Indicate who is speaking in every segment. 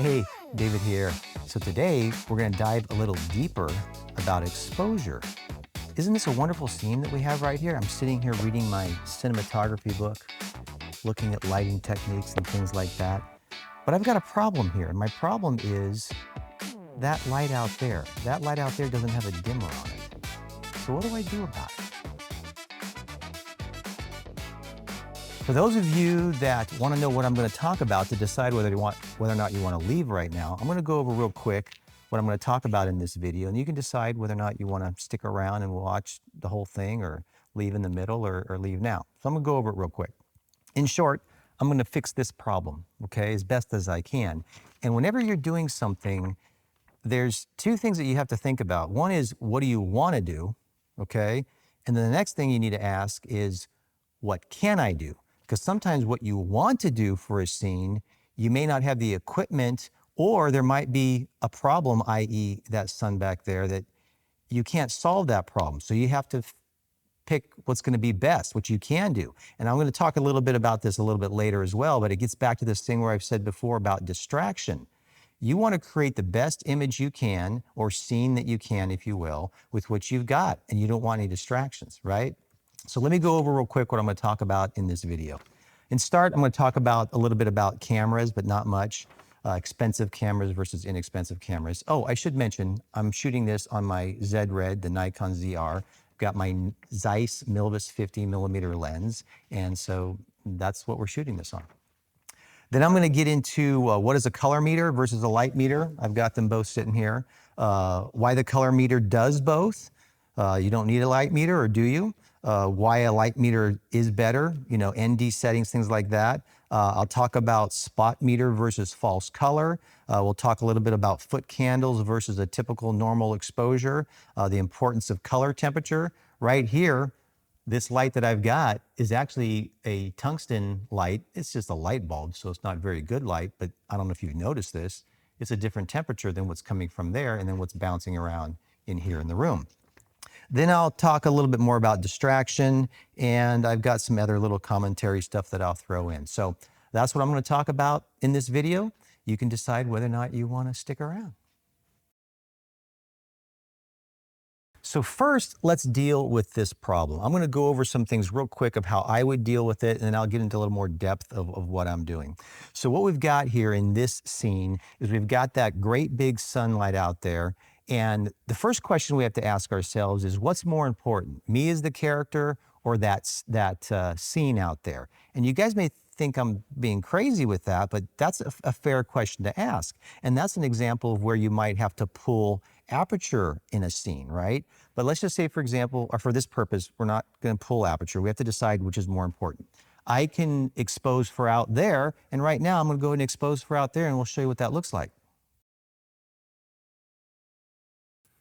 Speaker 1: Hey, David here. So today we're going to dive a little deeper about exposure. Isn't this a wonderful scene that we have right here? I'm sitting here reading my cinematography book, looking at lighting techniques and things like that. But I've got a problem here. And my problem is that light out there. That light out there doesn't have a dimmer on it. So what do I do about it? For those of you that want to know what I'm going to talk about to decide whether or not you want to leave right now, I'm going to go over real quick what I'm going to talk about in this video, and you can decide whether or not you want to stick around and watch the whole thing or leave in the middle or leave now. So I'm going to go over it real quick. In short, I'm going to fix this problem, okay, as best as I can. And whenever you're doing something, there's two things that you have to think about. One is, what do you want to do, okay? And then the next thing you need to ask is, what can I do? Because sometimes what you want to do for a scene, you may not have the equipment, or there might be a problem, i.e. that sun back there, that you can't solve that problem. So you have to pick what's going to be best, what you can do. And I'm going to talk a little bit about this a little bit later as well, but it gets back to this thing where I've said before about distraction. You want to create the best image you can, or scene that you can, if you will, with what you've got, and you don't want any distractions, right? So let me go over real quick what I'm going to talk about in this video. In start, I'm going to talk about a little bit about cameras, but not much. Expensive cameras versus inexpensive cameras. Oh, I should mention, I'm shooting this on my ZedRed, the Nikon ZR. I've got my Zeiss Milvus 50mm lens, and so that's what we're shooting this on. Then I'm going to get into what is a color meter versus a light meter. I've got them both sitting here. Why the color meter does both. You don't need a light meter, or do you? Why a light meter is better, ND settings, things like that. I'll talk about spot meter versus false color. We'll talk a little bit about foot candles versus a typical normal exposure. The importance of color temperature. Right here, this light that I've got is actually a tungsten light. It's just a light bulb, so it's not very good light, but I don't know if you've noticed this. It's a different temperature than what's coming from there and then what's bouncing around in here in the room. Then I'll talk a little bit more about distraction, and I've got some other little commentary stuff that I'll throw in. So that's what I'm going to talk about in this video. You can decide whether or not you want to stick around. So first, let's deal with this problem. I'm going to go over some things real quick of how I would deal with it, and then I'll get into a little more depth of what I'm doing. So what we've got here in this scene is we've got that great big sunlight out there. And the first question we have to ask ourselves is, what's more important, me as the character or that scene out there? And you guys may think I'm being crazy with that, but that's a fair question to ask. And that's an example of where you might have to pull aperture in a scene, right? But let's just say, for example, or for this purpose, we're not going to pull aperture. We have to decide which is more important. I can expose for out there, and right now I'm going to go ahead and expose for out there, and we'll show you what that looks like.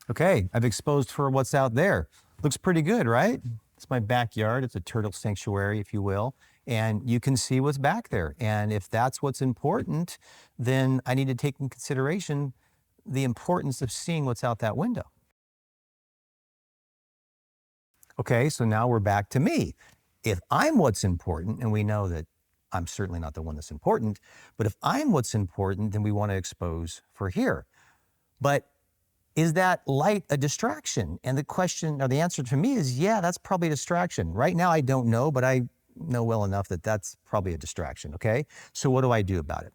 Speaker 1: Okay, I've exposed for what's out there. Looks pretty good, right? It's my backyard. It's a turtle sanctuary, if you will. And you can see what's back there. And if that's what's important, then I need to take in consideration the importance of seeing what's out that window. Okay, so now we're back to me. If I'm what's important, and we know that I'm certainly not the one that's important, but if I'm what's important, then we want to expose for here. But is that light a distraction? And the question, or the answer to me is, yeah, that's probably a distraction. Right now, I don't know, but I know well enough that that's probably a distraction, okay? So what do I do about it?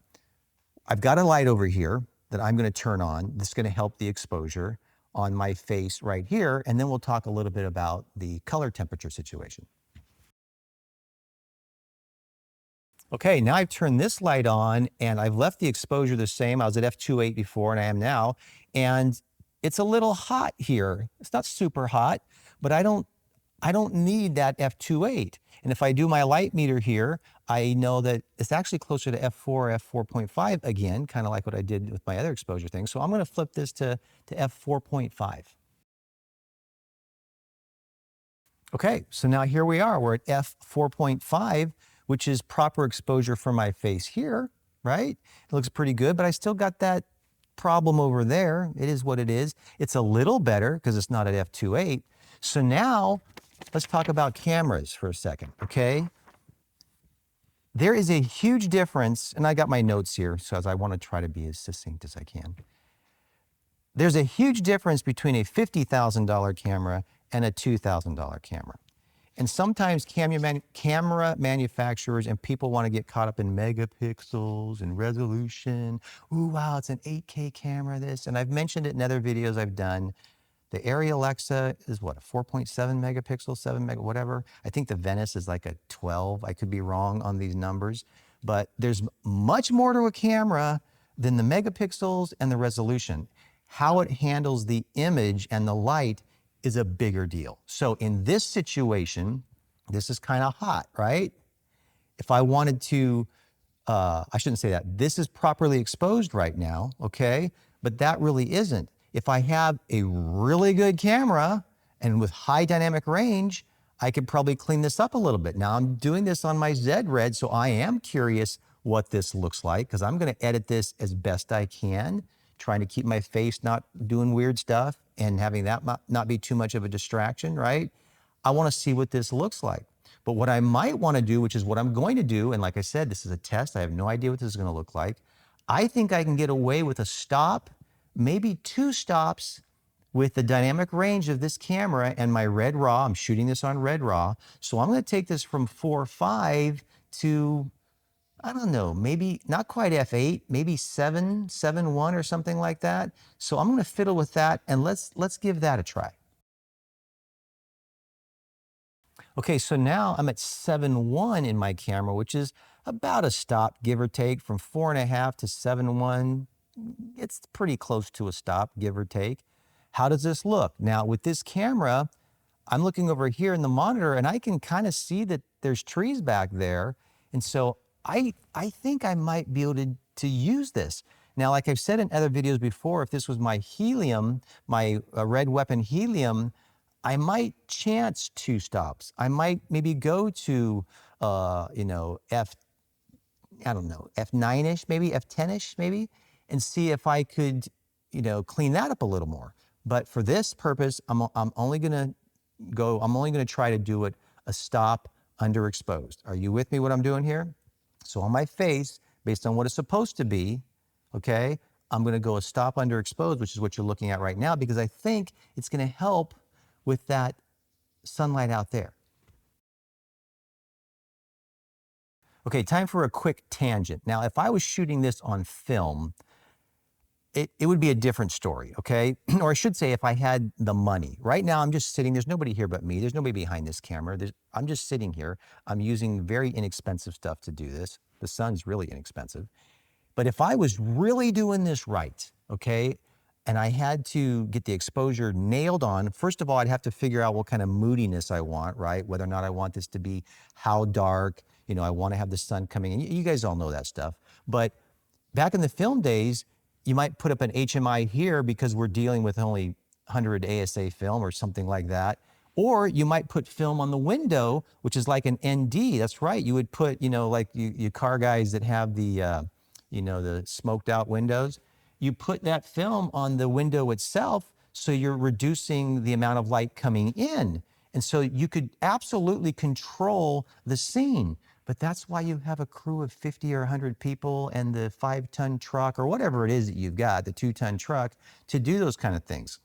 Speaker 1: I've got a light over here that I'm going to turn on. That's going to help the exposure on my face right here. And then we'll talk a little bit about the color temperature situation. Okay, now I've turned this light on and I've left the exposure the same. I was at f2.8 before and I am now. And it's a little hot here. It's not super hot, but I don't need that f2.8. And if I do my light meter here, I know that it's actually closer to f4 or f4.5 again, kind of like what I did with my other exposure thing. So I'm going to flip this to f4.5. Okay, so now here we are. We're at f4.5, which is proper exposure for my face here, right? It looks pretty good, but I still got that problem over there. It is what it is. It's a little better because it's not at f2.8. So now let's talk about cameras for a second, okay? There is a huge difference, and I got my notes here, so as I want to try to be as succinct as I can. There's a huge difference between a $50,000 camera and a $2,000 camera. And sometimes camera manufacturers and people want to get caught up in megapixels and resolution. Ooh, wow, it's an 8K camera, this. And I've mentioned it in other videos I've done. The Arri Alexa is what, a 4.7 megapixel, 7 meg, whatever. I think the Venice is like a 12. I could be wrong on these numbers, but there's much more to a camera than the megapixels and the resolution. How it handles the image and the light is a bigger deal. So in this situation, this is kind of hot, right? If I wanted to, I shouldn't say that. This is properly exposed right now, okay? But that really isn't. If I have a really good camera and with high dynamic range, I could probably clean this up a little bit. Now I'm doing this on my ZedRed, so I am curious what this looks like because I'm gonna edit this as best I can, trying to keep my face not doing weird stuff and having that not be too much of a distraction, right? I wanna see what this looks like. But what I might wanna do, which is what I'm going to do, and like I said, this is a test, I have no idea what this is gonna look like. I think I can get away with a stop, maybe 2 stops with the dynamic range of this camera and my Red RAW. I'm shooting this on Red RAW. So I'm gonna take this from 4.5 to, I don't know, maybe not quite f8, maybe 7.1 or something like that. So I'm gonna fiddle with that and let's give that a try. Okay, so now I'm at 7.1 in my camera, which is about a stop, give or take, from 4.5 to 7.1. It's pretty close to a stop, give or take. How does this look? Now with this camera, I'm looking over here in the monitor and I can kind of see that there's trees back there. And so I think I might be able to use this. Now, like I've said in other videos before, if this was my helium, my red weapon helium, I might chance 2 stops. I might maybe go to, you know, I don't know, F9-ish, maybe F10-ish, maybe, and see if I could, you know, clean that up a little more. But for this purpose, I'm only gonna try to do it a stop underexposed. Are you with me what I'm doing here? So on my face, based on what it's supposed to be, okay, I'm gonna go a stop underexposed, which is what you're looking at right now, because I think it's gonna help with that sunlight out there. Okay, time for a quick tangent. Now, if I was shooting this on film, it would be a different story, okay? Or I should say if I had the money. Right now, I'm just sitting, there's nobody here but me. There's nobody behind this camera. I'm just sitting here. I'm using very inexpensive stuff to do this. The sun's really inexpensive. But if I was really doing this right, okay, and I had to get the exposure nailed on, first of all, I'd have to figure out what kind of moodiness I want, right? Whether or not I want this to be how dark, you know, I want to have the sun coming in. You guys all know that stuff. But back in the film days, you might put up an HMI here because we're dealing with only 100 ASA film or something like that. Or you might put film on the window, which is like an ND. That's right. You would put, you know, like you car guys that have the, you know, the smoked out windows. You put that film on the window itself, so you're reducing the amount of light coming in. And so you could absolutely control the scene. But that's why you have a crew of 50 or 100 people and the 5-ton truck or whatever it is that you've got, the 2-ton truck, to do those kind of things.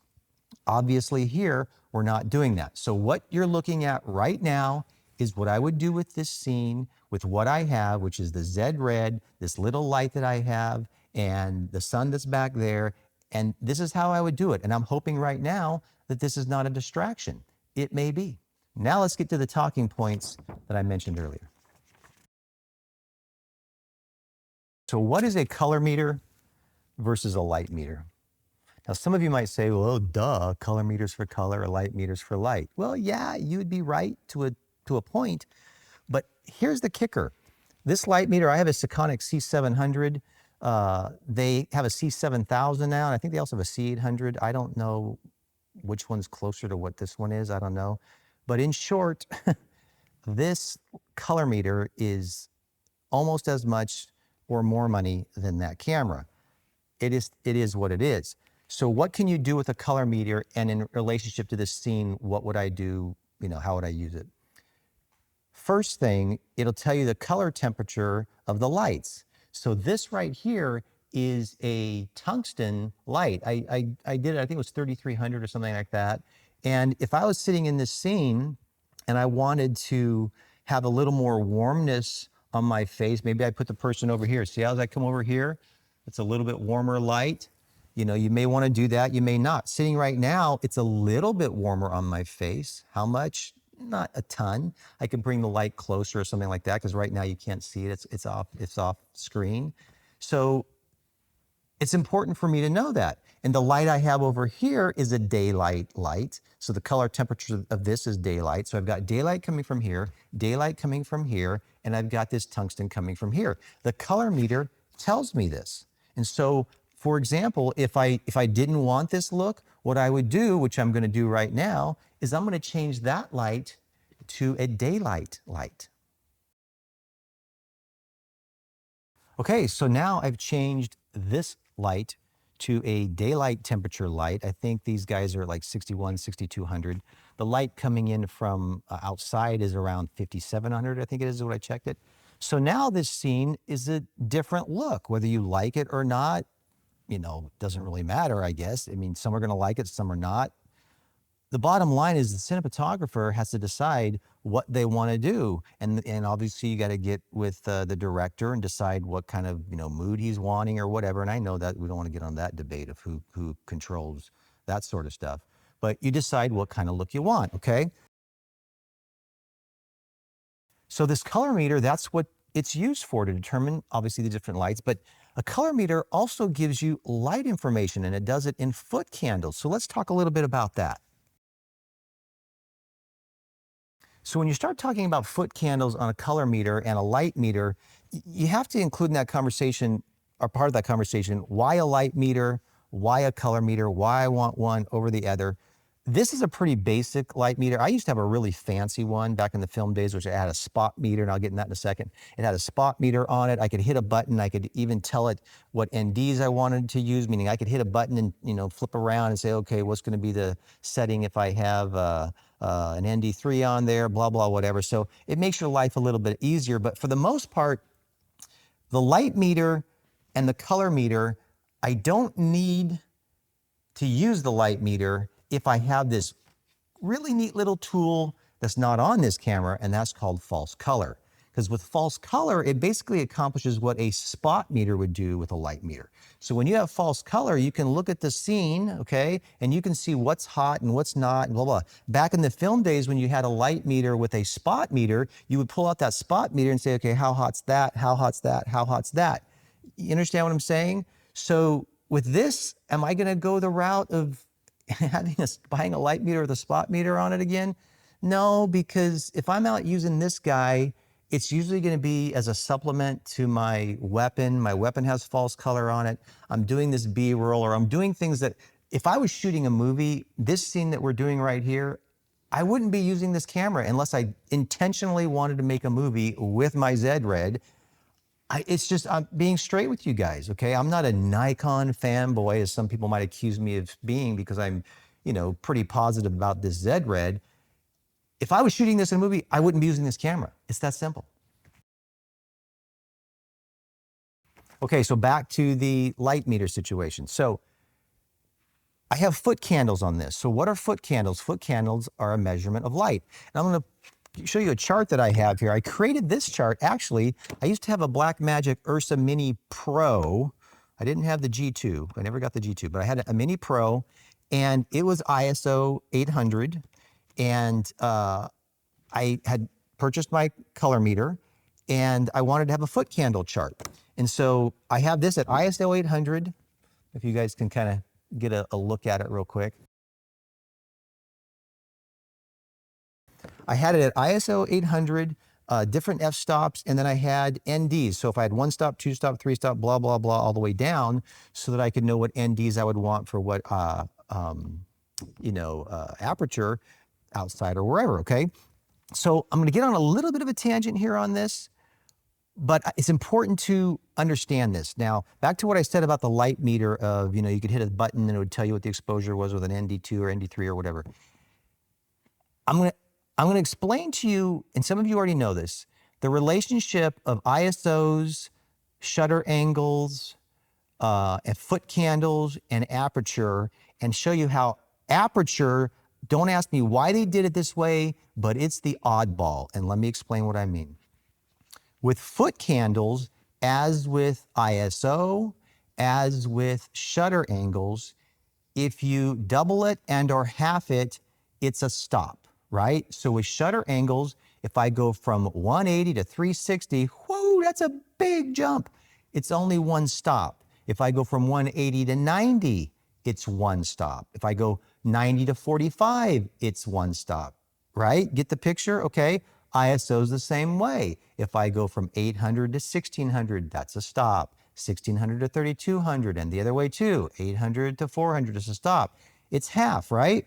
Speaker 1: Obviously here, we're not doing that. So what you're looking at right now is what I would do with this scene, with what I have, which is the ZedRed, this little light that I have, and the sun that's back there. And this is how I would do it. And I'm hoping right now that this is not a distraction. It may be. Now let's get to the talking points that I mentioned earlier. So what is a color meter versus a light meter? Now, some of you might say, well, duh, color meters for color, or light meters for light. Well, yeah, you'd be right to a point, but here's the kicker. This light meter, I have a Sekonic C700. They have a C7000 now, and I think they also have a C800. I don't know which one's closer to what this one is, I don't know. But in short, this color meter is almost as much or more money than that camera. It is what it is. So what can you do with a color meter, and in relationship to this scene, what would I do, you know, how would I use it? first thing, it'll tell you the color temperature of the lights. So this right here is a tungsten light. I did it, I think it was 3300 or something like that. And if I was sitting in this scene and I wanted to have a little more warmness on my face, maybe I put the person over here. See how as I come over here, it's a little bit warmer light. You know, you may want to do that, you may not. Sitting right now, it's a little bit warmer on my face. How much? Not a ton. I could bring the light closer or something like that, because right now you can't see it. It's off screen. So it's important for me to know that. And the light I have over here is a daylight light. So the color temperature of this is daylight. So I've got daylight coming from here, daylight coming from here, and I've got this tungsten coming from here. The color meter tells me this. And so, for example, if I didn't want this look, what I would do, which I'm going to do right now, is I'm going to change that light to a daylight light. Okay, so now I've changed this light to a daylight temperature light. I think these guys are like 61, 6200. The light coming in from outside is around 5700, I think it is when I checked it. So now this scene is a different look, whether you like it or not. You know, doesn't really matter, I guess. I mean, some are going to like it, some are not. The bottom line is the cinematographer has to decide what they want to do. And obviously you got to get with the director and decide what kind of, you know, mood he's wanting or whatever. And I know that we don't want to get on that debate of who controls that sort of stuff. But you decide what kind of look you want, okay? So this color meter, that's what it's used for, to determine obviously the different lights. But a color meter also gives you light information, and it does it in foot candles. So let's talk a little bit about that. So when you start talking about foot candles on a color meter and a light meter, you have to include in that conversation, or part of that conversation, why a light meter, why a color meter, why I want one over the other. This is a pretty basic light meter. I used to have a really fancy one back in the film days, which had a spot meter, and I'll get in that in a second. It had a spot meter on it. I could hit a button. I could even tell it what NDs I wanted to use, meaning I could hit a button and, you know, flip around and say, okay, what's going to be the setting if I have an ND3 on there, blah, blah, whatever. So it makes your life a little bit easier. But for the most part, the light meter and the color meter, I don't need to use the light meter if I have this really neat little tool that's not on this camera, and that's called false color. Because with false color, it basically accomplishes what a spot meter would do with a light meter. So when you have false color, you can look at the scene, okay, and you can see what's hot and what's not, and blah, blah. Back in the film days, when you had a light meter with a spot meter, you would pull out that spot meter and say, okay, how hot's that? How hot's that? How hot's that? You understand what I'm saying? So with this, am I going to go the route of buying a light meter with a spot meter on it again? No, because if I'm out using this guy, it's usually going to be as a supplement to my weapon. My weapon has false color on it. I'm doing this B-roll, or I'm doing things that, if I was shooting a movie, this scene that we're doing right here, I wouldn't be using this camera unless I intentionally wanted to make a movie with my ZedRed. It's just, I'm being straight with you guys, okay? I'm not a Nikon fanboy, as some people might accuse me of being, because I'm, you know, pretty positive about this ZedRed. If I was shooting this in a movie, I wouldn't be using this camera. It's that simple. Okay, so back to the light meter situation. So I have foot candles on this. So what are foot candles? Foot candles are a measurement of light. And I'm going to show you a chart that I have here. I created this chart. Actually, I used to have a Blackmagic Ursa Mini Pro. I didn't have the G2. I never got the G2, but I had a Mini Pro, and it was ISO 800. And I had purchased my color meter, and I wanted to have a foot candle chart. And so I have this at ISO 800. If you guys can kind of get a look at it real quick. I had it at ISO 800, different f-stops, and then I had NDs. So if I had 1 stop, 2 stop, 3 stop, blah, blah, blah, all the way down, so that I could know what NDs I would want for what, aperture, outside or wherever, okay? So I'm gonna get on a little bit of a tangent here on this, but it's important to understand this. Now, back to what I said about the light meter of, you know, you could hit a button and it would tell you what the exposure was with an ND2 or ND3 or whatever. I'm going to explain to you, and some of you already know this, the relationship of ISOs, shutter angles, and foot candles and aperture, and show you how aperture, don't ask me why they did it this way, but it's the oddball. And let me explain what I mean. With foot candles, as with ISO, as with shutter angles, if you double it and or half it, it's a stop, right? So with shutter angles, if I go from 180 to 360, whoa, that's a big jump. It's only one stop. If I go from 180 to 90, it's one stop. If I go 90 to 45, it's one stop, right? Get the picture? Okay. ISO is the same way. If I go from 800 to 1600, that's a stop. 1600 to 3200, and the other way too. 800 to 400 is a stop. It's half, right?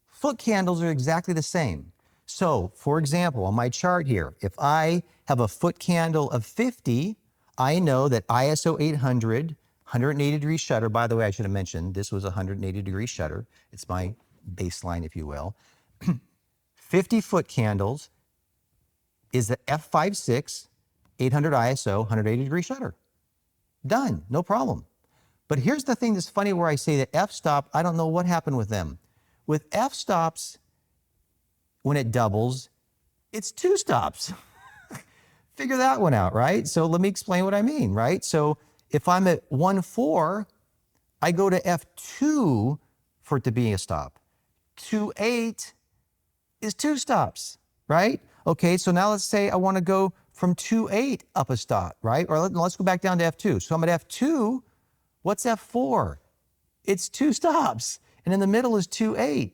Speaker 1: Foot candles are exactly the same. So, for example, on my chart here, if I have a foot candle of 50, I know that ISO 800, 180 degree shutter, by the way, I should have mentioned, this was a 180 degree shutter. It's my baseline, if you will. 50 foot candles is the f5.6, 800 ISO, 180 degree shutter. Done, no problem. But here's the thing that's funny where I say that f-stop, I don't know what happened with them. With f-stops, when it doubles, it's two stops. Figure that one out, right? So let me explain what I mean, right? So if I'm at 1.4, I go to f2 for it to be a stop. 2.8 is two stops, right? Okay, so now let's say I want to go from 2.8 up a stop, right? Or let's go back down to f2. So I'm at f2. What's f4? It's two stops. And in the middle is 2.8.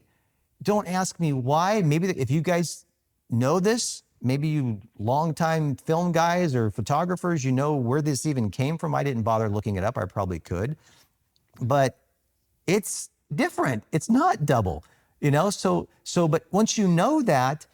Speaker 1: Don't ask me why. Maybe if you guys know this, maybe you longtime film guys or photographers, you know where this even came from. I didn't bother looking it up. I probably could. But it's different. It's not double, you know? But once you know that,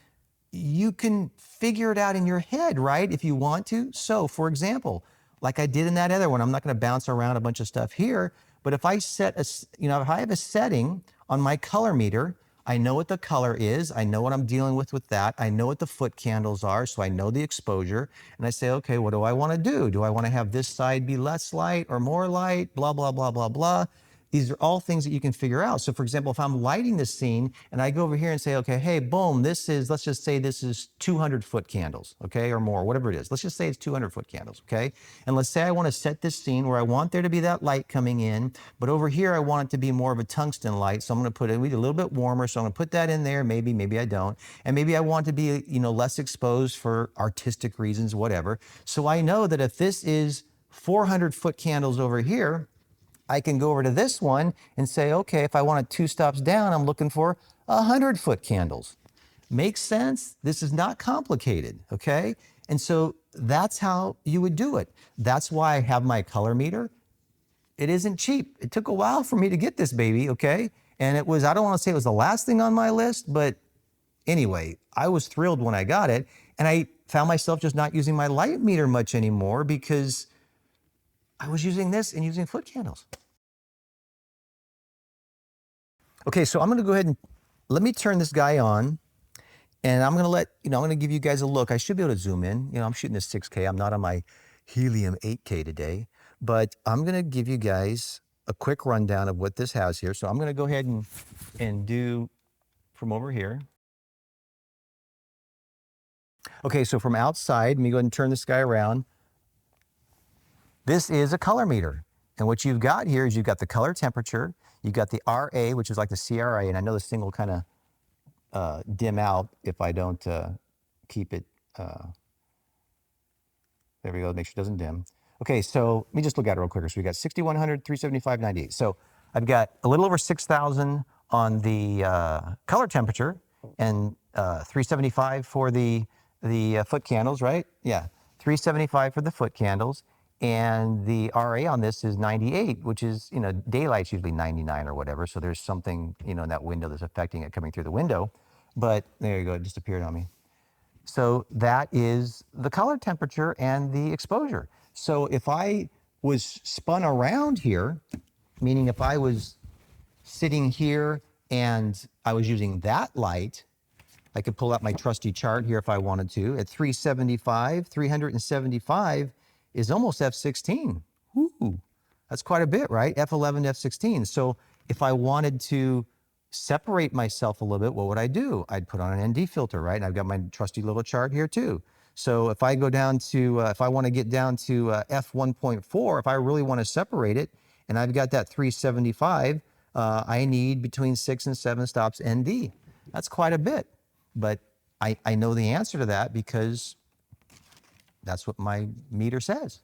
Speaker 1: you can figure it out in your head, right? If you want to. So for example, like I did in that other one, I'm not going to bounce around a bunch of stuff here, but if I set if I have a setting on my color meter, I know what the color is. I know what I'm dealing with that. I know what the foot candles are, so I know the exposure. And I say, okay, what do I want to do? Do I want to have this side be less light or more light? Blah, blah, blah, blah, blah. These are all things that you can figure out. So for example, if I'm lighting this scene and I go over here and say, okay, hey, boom, this is, let's just say this is 200 foot candles, okay, or more, whatever it is. Let's just say it's 200 foot candles, okay? And let's say I want to set this scene where I want there to be that light coming in, but over here I want it to be more of a tungsten light. So I'm going to put it a little bit warmer. So I'm going to put that in there. Maybe I don't. And maybe I want to be, less exposed for artistic reasons, whatever. So I know that if this is 400 foot candles over here, I can go over to this one and say, okay, if I want it two stops down, I'm looking for 100 foot candles. Makes sense? This is not complicated, okay? And so that's how you would do it. That's why I have my color meter. It isn't cheap. It took a while for me to get this baby, okay? And it was, I don't want to say it was the last thing on my list, but anyway, I was thrilled when I got it. And I found myself just not using my light meter much anymore because I was using this and using foot candles. Okay, so I'm going to go ahead and let me turn this guy on, and I'm going to I'm going to give you guys a look. I should be able to zoom in. I'm shooting this 6K. I'm not on my Helium 8K today, but I'm going to give you guys a quick rundown of what this has here. So I'm going to go ahead and do from over here. Okay, so from outside, let me go ahead and turn this guy around. This is a color meter. And what you've got here is you've got the color temperature, you've got the RA, which is like the CRA, and I know this thing will kind of dim out if I don't keep it, there we go, make sure it doesn't dim. Okay, so let me just look at it real quicker. So we got 6100, 375, 98. So I've got a little over 6,000 on the color temperature and 375 for the foot candles, right? Yeah, 375 for the foot candles. And the RA on this is 98, which is, daylight's usually 99 or whatever. So there's something, in that window that's affecting it coming through the window. But there you go, it disappeared on me. So that is the color temperature and the exposure. So if I was spun around here, meaning if I was sitting here and I was using that light, I could pull out my trusty chart here if I wanted to. At 375 is almost f16. Woo, that's quite a bit, right? F11 to f16. So if I wanted to separate myself a little bit, what would I do? I'd put on an ND filter, right? And I've got my trusty little chart here too. So if I go down to, if I want to get down to f1.4, if I really want to separate it, and I've got that 375, I need between 6 and 7 stops ND. That's quite a bit, but I know the answer to that because that's what my meter says.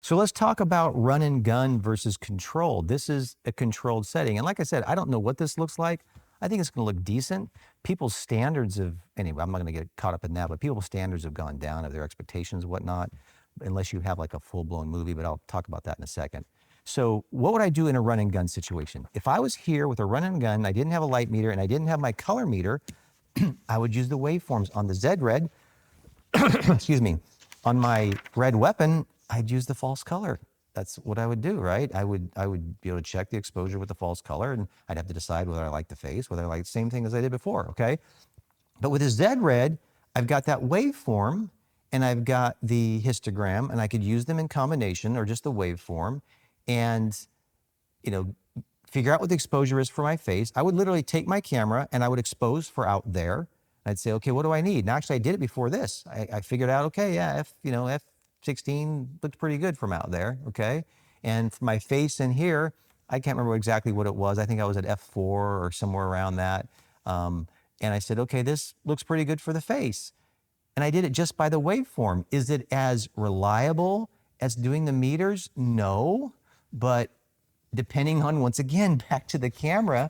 Speaker 1: So let's talk about run and gun versus control. This is a controlled setting. And like I said, I don't know what this looks like. I think it's going to look decent. People's standards of, anyway, I'm not going to get caught up in that, but people's standards have gone down of their expectations and whatnot, unless you have like a full-blown movie, but I'll talk about that in a second. So what would I do in a run and gun situation? If I was here with a run and gun, I didn't have a light meter and I didn't have my color meter, I would use the waveforms on the ZedRed. Excuse me. On my red weapon, I'd use the false color. That's what I would do, right? I would be able to check the exposure with the false color, and I'd have to decide whether I like the face, whether I like the same thing as I did before, okay? But with the ZedRed, I've got that waveform, and I've got the histogram, and I could use them in combination or just the waveform, and figure out what the exposure is for my face. I would literally take my camera and I would expose for out there. I'd say, okay, what do I need? And actually, I did it before this. I figured out, okay, yeah, F16 looked pretty good from out there, okay? And for my face in here, I can't remember exactly what it was. I think I was at F4 or somewhere around that. And I said, okay, this looks pretty good for the face. And I did it just by the waveform. Is it as reliable as doing the meters? No, but depending on, once again, back to the camera,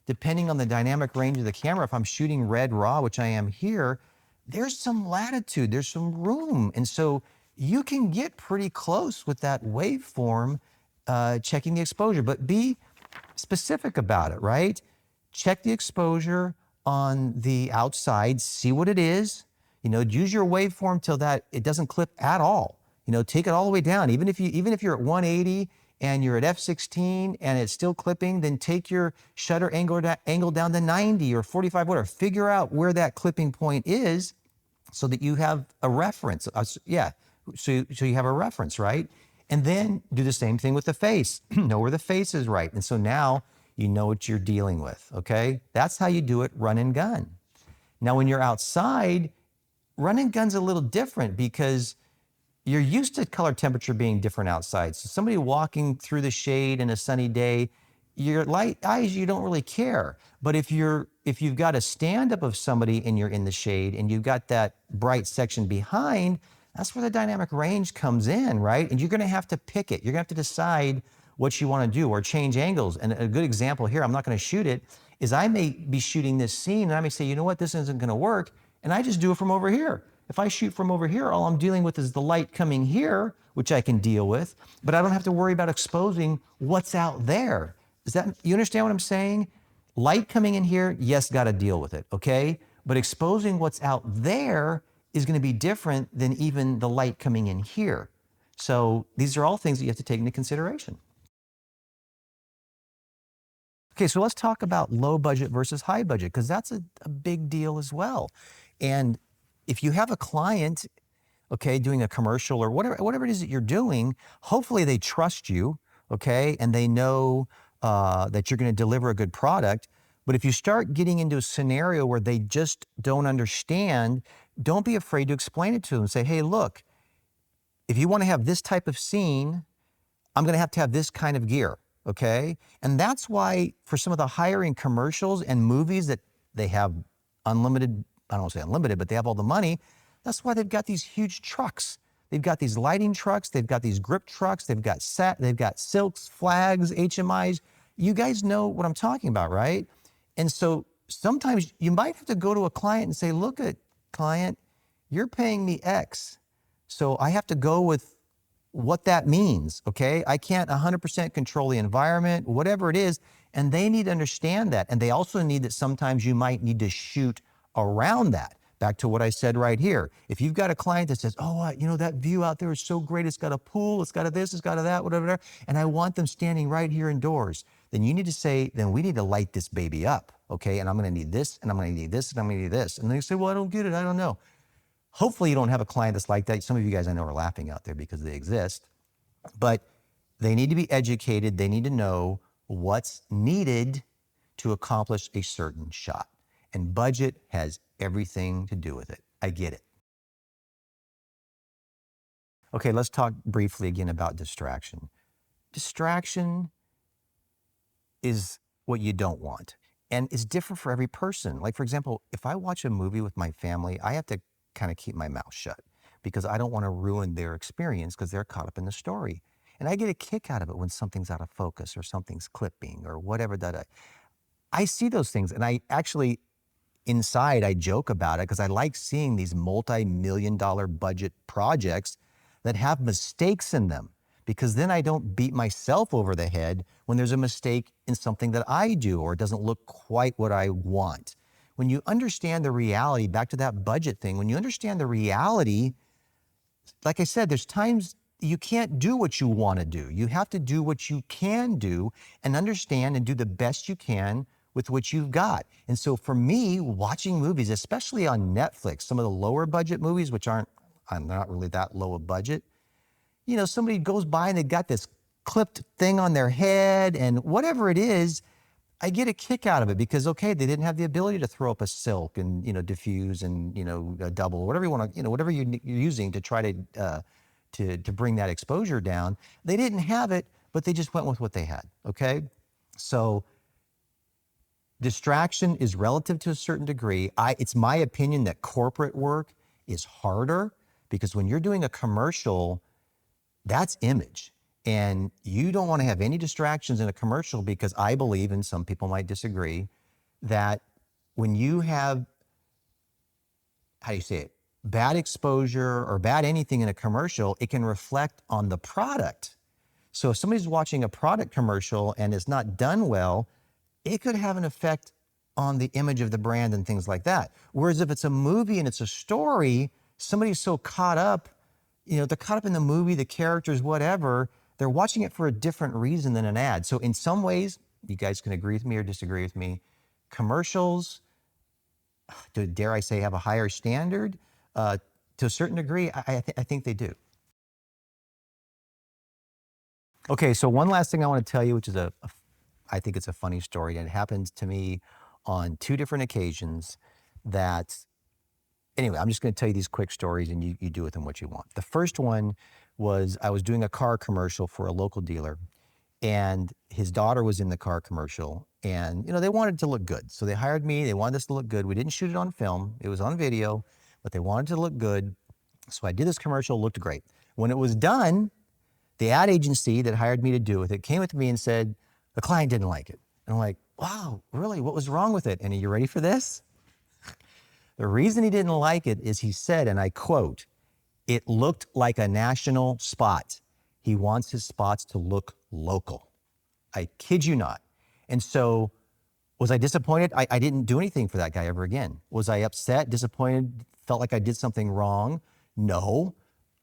Speaker 1: depending on the dynamic range of the camera, if I'm shooting red raw, which I am here, there's some latitude, there's some room. And so you can get pretty close with that waveform, checking the exposure, but be specific about it, right? Check the exposure on the outside, see what it is, use your waveform till that it doesn't clip at all. Take it all the way down. Even if you're at 180 and you're at f16 and it's still clipping, then take your shutter angle down to 90 or 45, whatever. Figure out where that clipping point is so that you have a reference. So you have a reference, right? And then do the same thing with the face. Know where the face is right. And so now you know what you're dealing with, okay? That's how you do it run and gun. Now, when you're outside, run and gun's a little different because you're used to color temperature being different outside. So somebody walking through the shade in a sunny day, your light eyes, you don't really care. But if you've got a stand-up of somebody and you're in the shade and you've got that bright section behind, that's where the dynamic range comes in, right? And you're gonna have to pick it. You're gonna have to decide what you wanna do or change angles. And a good example here, I'm not gonna shoot it, is I may be shooting this scene and I may say, you know what, this isn't gonna work, and I just do it from over here. If I shoot from over here, all I'm dealing with is the light coming here, which I can deal with, but I don't have to worry about exposing what's out there. You understand what I'm saying? Light coming in here, yes, gotta deal with it, okay? But exposing what's out there is gonna be different than even the light coming in here. So these are all things that you have to take into consideration. Okay, so let's talk about low budget versus high budget, because that's a big deal as well. And if you have a client, okay, doing a commercial or whatever it is that you're doing, hopefully they trust you, okay, and they know that you're going to deliver a good product. But if you start getting into a scenario where they just don't understand, don't be afraid to explain it to them. Say, hey, look, if you want to have this type of scene, I'm going to have this kind of gear, okay? And that's why for some of the higher end commercials and movies that they have unlimited, I don't want to say unlimited, but they have all the money, that's why they've got these huge trucks. They've got these lighting trucks, they've got these grip trucks, they've got silks, flags, HMIs. You guys know what I'm talking about, right? And so sometimes you might have to go to a client and say, look at client, you're paying me X. So I have to go with what that means, okay? I can't 100% control the environment, whatever it is, and they need to understand that. And they also need that sometimes you might need to shoot around that. Back to what I said right here. If you've got a client that says, oh, that view out there is so great, it's got a pool, it's got a this, it's got a that, whatever, and I want them standing right here indoors. then you need to say, then we need to light this baby up, okay? And I'm gonna need this, and I'm gonna need this, and I'm gonna need this. And they say, well, I don't get it, I don't know. Hopefully you don't have a client that's like that. Some of you guys I know are laughing out there because they exist, but they need to be educated. They need to know what's needed to accomplish a certain shot. And budget has everything to do with it. I get it. Okay, let's talk briefly again about distraction. Distraction is what you don't want. And it's different for every person. Like, for example, if I watch a movie with my family, I have to kind of keep my mouth shut because I don't want to ruin their experience because they're caught up in the story. And I get a kick out of it when something's out of focus or something's clipping or whatever that I see those things. And I actually, inside, I joke about it because I like seeing these multi-million-dollar budget projects that have mistakes in them, because then I don't beat myself over the head when there's a mistake in something that I do or it doesn't look quite what I want. When you understand the reality, back to that budget thing, when you understand the reality, like I said, there's times you can't do what you want to do. You have to do what you can do and understand and do the best you can with what you've got. And so for me, watching movies, especially on Netflix, some of the lower budget movies, which aren't, I'm not really that low a budget, you know, somebody goes by and they got this clipped thing on their head and whatever it is, I get a kick out of it because, okay, they didn't have the ability to throw up a silk and, you know, diffuse and, you know, a double, whatever you want to, you know, whatever you're using to try to bring that exposure down. They didn't have it, but they just went with what they had, okay? So distraction is relative to a certain degree. It's my opinion that corporate work is harder because when you're doing a commercial, that's image. And you don't want to have any distractions in a commercial because I believe, and some people might disagree, that when you have, how do you say it, bad exposure or bad anything in a commercial, it can reflect on the product. So if somebody's watching a product commercial and it's not done well, it could have an effect on the image of the brand and things like that. Whereas if it's a movie and it's a story, somebody's so caught up, you know, they're caught up in the movie, the characters, whatever, they're watching it for a different reason than an ad. So in some ways, you guys can agree with me or disagree with me, commercials, dare I say, have a higher standard? To a certain degree, I think they do. Okay, so one last thing I want to tell you, which is I think it's a funny story, and it happened to me on 2 different occasions that, anyway, I'm just going to tell you these quick stories and you do with them what you want. The first one was I was doing a car commercial for a local dealer, and his daughter was in the car commercial, and you know, they wanted it to look good. So they hired me, they wanted us to look good. We didn't shoot it on film, it was on video, but they wanted it to look good. So I did this commercial, looked great. When it was done, the ad agency that hired me to do with it came with me and said, the client didn't like it. And I'm like, wow, really, what was wrong with it? And are you ready for this? The reason he didn't like it is he said, and I quote, it looked like a national spot. He wants his spots to look local. I kid you not. And so was I disappointed? I didn't do anything for that guy ever again. Was I upset, disappointed, felt like I did something wrong? No.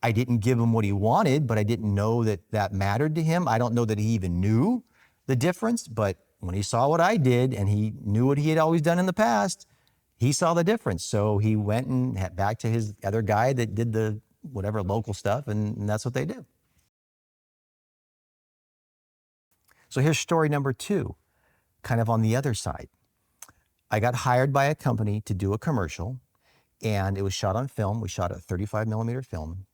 Speaker 1: I didn't give him what he wanted, but I didn't know that that mattered to him. I don't know that he even knew the difference, but when he saw what I did and he knew what he had always done in the past, he saw the difference. So he went and had back to his other guy that did the whatever local stuff, and that's what they do. So here's story number 2, kind of on the other side. I got hired by a company to do a commercial, and it was shot on film. We shot a 35 millimeter film.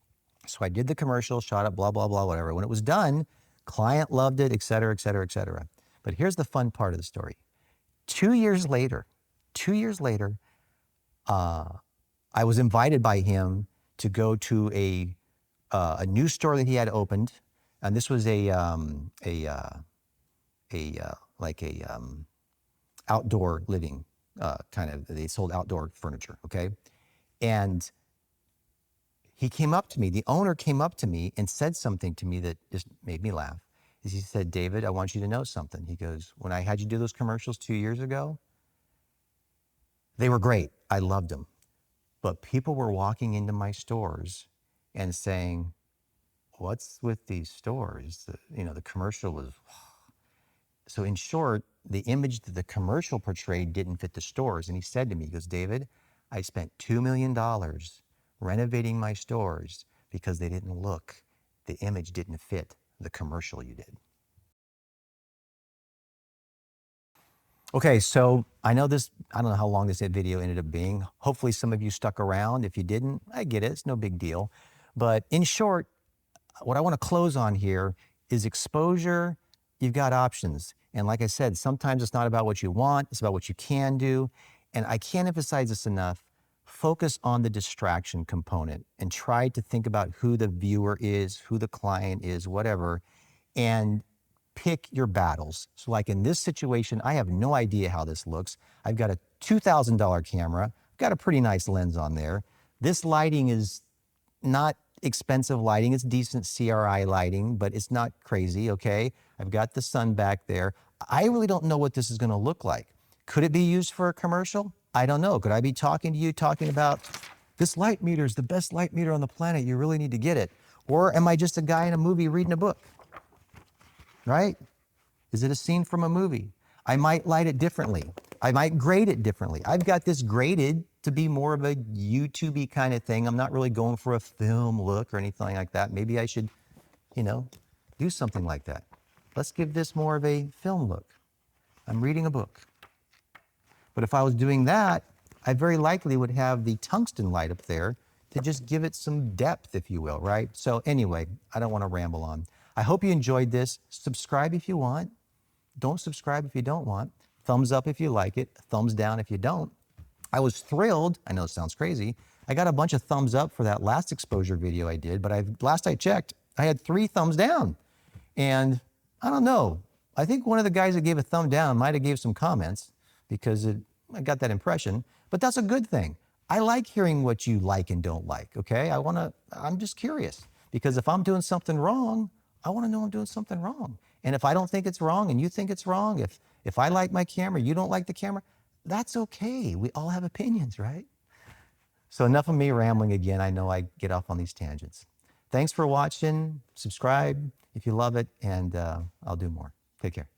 Speaker 1: So I did the commercial, shot it, blah, blah, blah, whatever. When it was done, client loved it, et cetera, et cetera, et cetera. But here's the fun part of the story. 2 years later, I was invited by him to go to a new store that he had opened, and this was outdoor living kind of. They sold outdoor furniture, okay? And he came up to me. The owner came up to me and said something to me that just made me laugh. He said, "David, I want you to know something." He goes, "When I had you do those commercials 2 years ago, they were great. I loved them. But people were walking into my stores and saying, what's with these stores? You know, the commercial was," So in short, the image that the commercial portrayed didn't fit the stores. And he said to me, he goes, David, I spent $2 million renovating my stores because they didn't look, the image didn't fit the commercial you did. Okay, so I know this, I don't know how long this video ended up being. Hopefully some of you stuck around. If you didn't, I get it, it's no big deal. But in short, what I want to close on here is exposure. You've got options. And like I said, sometimes it's not about what you want, it's about what you can do. And I can't emphasize this enough. Focus on the distraction component and try to think about who the viewer is, who the client is, whatever, and pick your battles. So like in this situation, I have no idea how this looks. I've got a $2,000 camera, got a pretty nice lens on there. This lighting is not expensive lighting. It's decent CRI lighting, but it's not crazy, okay? I've got the sun back there. I really don't know what this is gonna look like. Could it be used for a commercial? I don't know. Could I be talking to you, talking about this light meter is the best light meter on the planet, you really need to get it? Or am I just a guy in a movie reading a book, right? Is it a scene from a movie? I might light it differently. I might grade it differently. I've got this graded to be more of a YouTube-y kind of thing. I'm not really going for a film look or anything like that. Maybe I should, do something like that. Let's give this more of a film look. I'm reading a book. But if I was doing that, I very likely would have the tungsten light up there to just give it some depth, if you will, right? So anyway, I don't want to ramble on. I hope you enjoyed this. Subscribe if you want. Don't subscribe if you don't want. Thumbs up if you like it. Thumbs down if you don't. I was thrilled. I know it sounds crazy. I got a bunch of thumbs up for that last exposure video I did, but last I checked, I had 3 thumbs down. And I don't know. I think one of the guys that gave a thumb down might have gave some comments because I got that impression, but that's a good thing. I like hearing what you like and don't like, okay? I'm just curious because if I'm doing something wrong, I want to know I'm doing something wrong. And if I don't think it's wrong and you think it's wrong, if I like my camera, you don't like the camera, that's okay. We all have opinions, right? So enough of me rambling again. I know I get off on these tangents. Thanks for watching. Subscribe if you love it, and I'll do more. Take care.